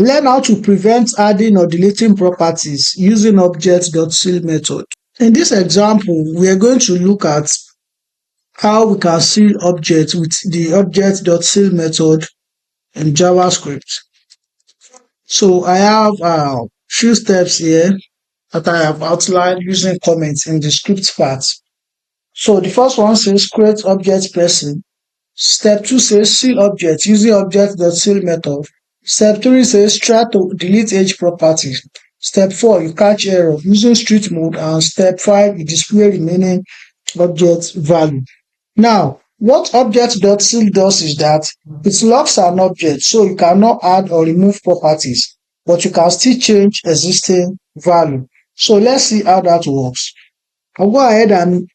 Learn how to prevent adding or deleting properties using object.seal method. In this example, we are going to look at how we can seal objects with the object.seal method in JavaScript. So I have few steps here that I have outlined using comments in the script part. So the first one says create object person. Step 2 says seal object using object.seal method. Step 3 says try to delete edge properties. Step 4, you catch error using strict mode. And step 5, you display remaining object value. Now, what object.seal does is that it locks an object so you cannot add or remove properties, but you can still change existing value. So let's see how that works. I'll go ahead and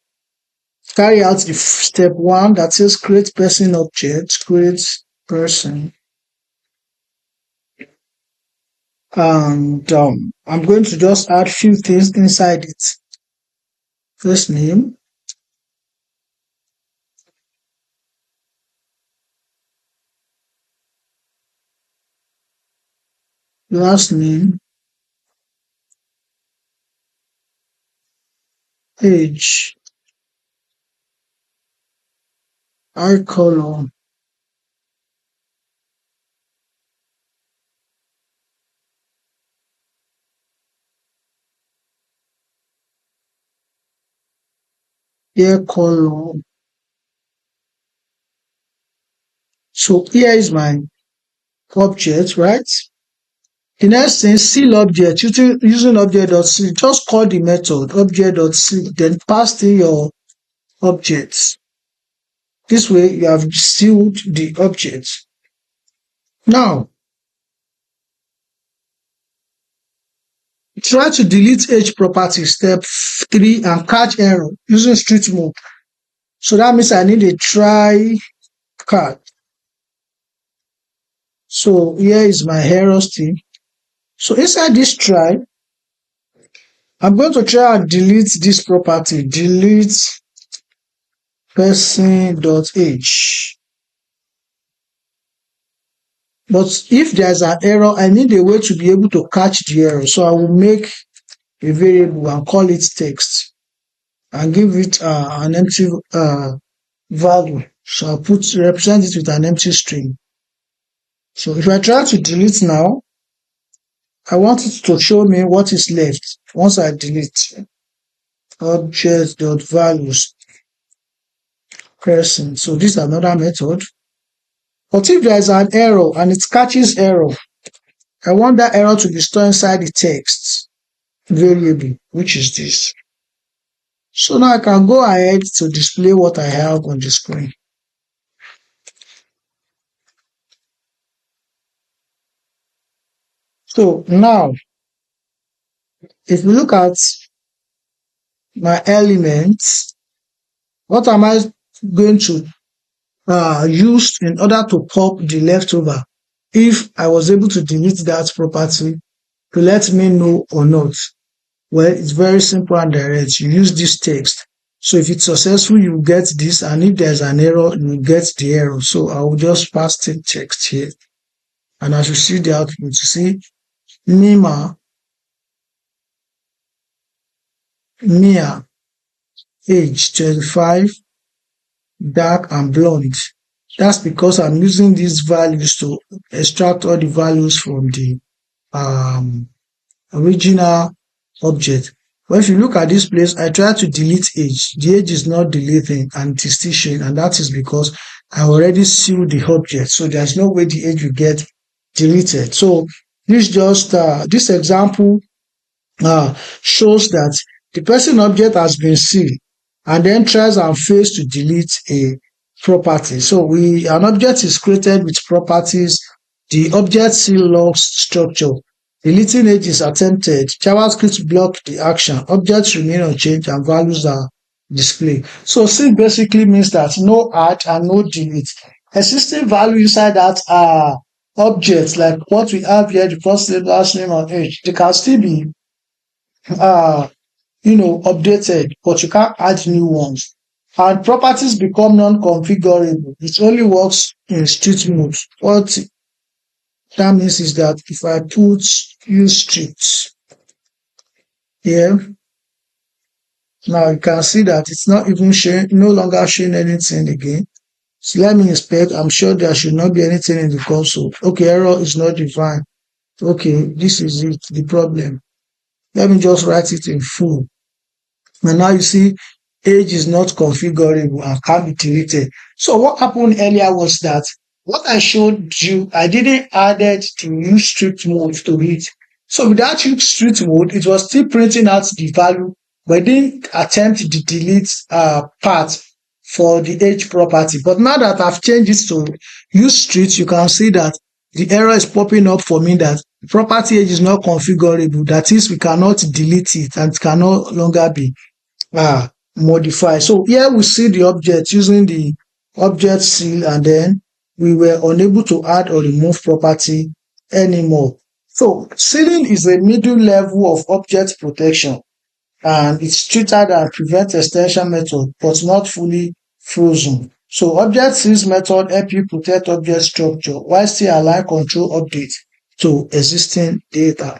carry out the step 1 that says create person object, create person. And I'm going to just add few things inside it. First name, last name, age, eye color, hair color. So here is my object, right? The next thing, seal object, using object.seal, just call the method object.seal, then pass in your objects. This way you have sealed the object. Now, try to delete edge property, step 3, and catch error using strict mode. So that means I need a try catch. So here is my error still. So inside this try, I'm going to try and delete this property, delete person.age. But if there's an error, I need a way to be able to catch the error. So I will make a variable and call it text and give it an empty value. So I'll represent it with an empty string. So if I try to delete now, I want it to show me what is left once I delete. Object.values person. So this is another method. But if there is an error and it catches error, I want that error to be stored inside the text variable, which is this. So now I can go ahead to display what I have on the screen. So now, if we look at my elements, what am I going to use in order to pop the leftover if I was able to delete that property to let me know or not? Well, it's very simple and direct. You use this text. So if it's successful, you get this, and if there's an error, you get the error. So I will just pass the text here. And as you see the output, you see Mia, age 25, dark and blonde. That's because I'm using these values to extract all the values from the original object. But if you look at this place, I try to delete age. The age is not deleting and it is still showing, and that is because I already sealed the object. So there's no way the age will get deleted. So this this example shows that the person object has been sealed and then tries and fails to delete a property. So an object is created with properties. The object seal logs structure. Deleting age is attempted. JavaScript block the action. Objects remain unchanged and values are displayed. So seal basically means that no add and no delete. Existing value inside that objects like what we have here, the first name, last name, and age, they can still be updated, but you can't add new ones. And properties become non-configurable. It only works in strict mode. What that means is that if I put use strict here, now you can see that it's not even showing, no longer showing anything again. So let me inspect. I'm sure there should not be anything in the console. Okay, error is not defined. Okay, this is it, the problem. Let me just write it in full. And now you see age is not configurable and can be deleted. So what happened earlier was that what I showed you, I didn't added the use strict mode to it. So without use strict mode, it was still printing out the value, but it didn't attempt the delete part for the age property. But now that I've changed it to use strict, you can see that the error is popping up for me that property age is not configurable. That is, we cannot delete it and it can no longer be modify. So here we see the object using the object seal, and then we were unable to add or remove property anymore. So sealing is a middle level of object protection, and it's treated and prevent extension method, but not fully frozen. So object seals method help you protect object structure while still allow control updates to existing data.